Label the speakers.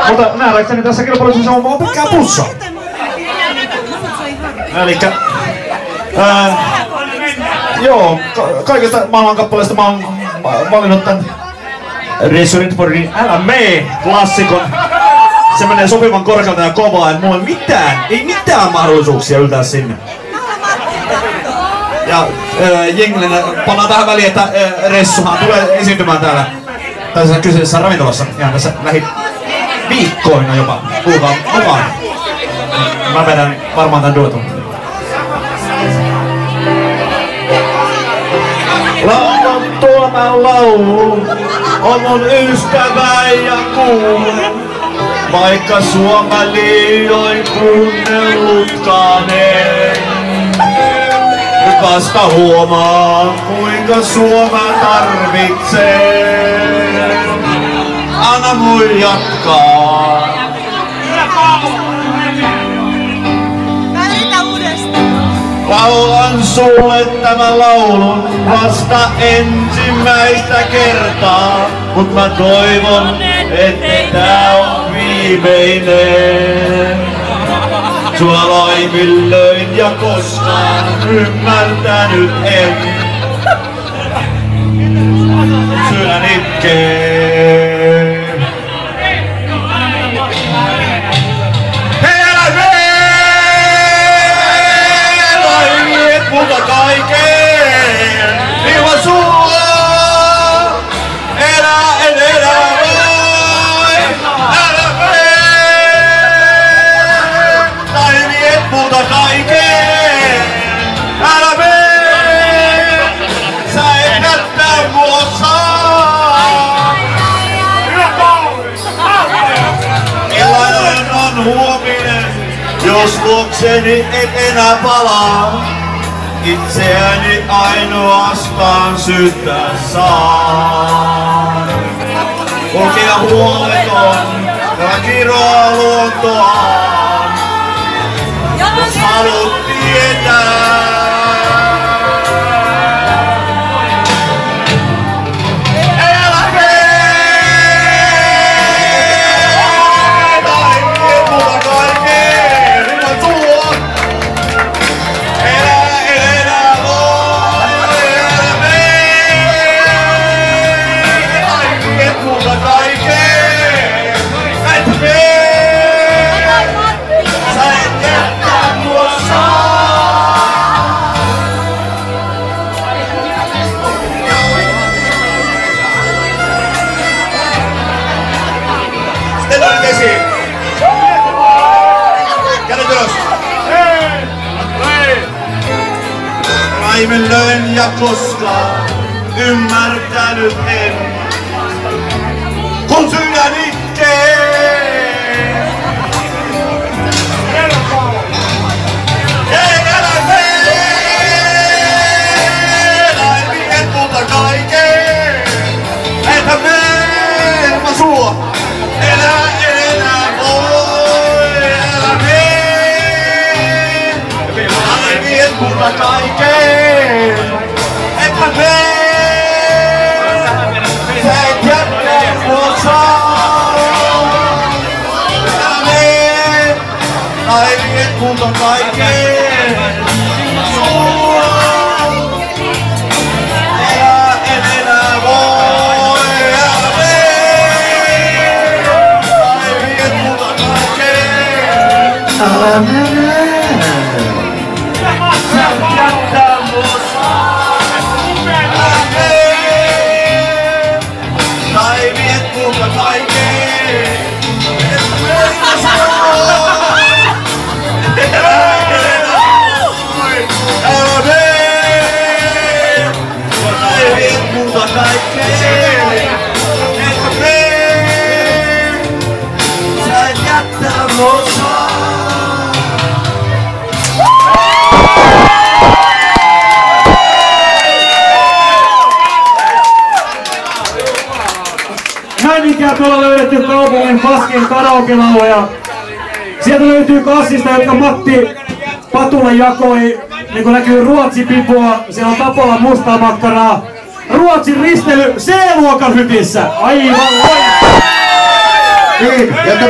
Speaker 1: Mutta nähdäkseni tässä kilpailussa on pitkää pussa. Elikkä... joo, kaikista maailmankappaleista mä oon valinnut tän Resurrentboardin Älä mee -klassikon. Se menee sopivan korkealta ja kovaa, et mulla ei mitään mahdollisuuksia yltää sinne. Ja jenglinä pannaan tähän väliin, että Ressuhan tulee esiintymään täällä tässä kyseisessä ravintolassa ihan tässä lähiviikkoina jopa. Kuulkaa mukaan. Mä vedän varmaan tän dueton. Laulan tuoman laulu on mun ystävä ja kuulu. Vaikka sua mä liioin kuunnellutkaan en. Nyt vasta huomaan kuinka sua mä tarvitsen. Anna mun jatkaa. Laulan sulle tämän laulun vasta ensimmäistä kertaa. Mut mä toivon, että tää on viimeinen. Sua laiminlöin ja koskaan ymmärtänyt en. Sydän itkee. Mutta kaiken ilman sua elää en elää voi. Älä mene, tai viet multa kaiken. Älä mene, sä et jättää mua saa. Millainen on huominen, jos luokseni et enää palaa? Itseäni ainoastaan syyttää saan. Kulkea huoleton ja kiroa luontoaan. Jos haluat tietää. Älä mene, tai vie multa kaiken ilman sua. Laiminlöin ja koskaan ymmärtänyt en. Kun sydän itkee. Älä mene, tai viet multa kaiken. Entä mene, mä sua enää voi. Älä mene, tai viet multa kaiken. Etkä mene, sä et jättää mua saa. Älä mene, tai viet multa kaiken. Sua elää en enää voi. Älä mene, tai viet multa kaiken. Älä mene, sä et jättää mua saa. Näin ikään tuolla löydetty kaupungin paskin karaoke-lauluja. Sieltä löytyy kassista, jotka Matti Patulle jakoi, niin kuin näkyy Ruotsi-pipua. Siellä on Tapola mustaa makkaraa. Ruotsin ristely C-luokan hytissä. Aivan loistava!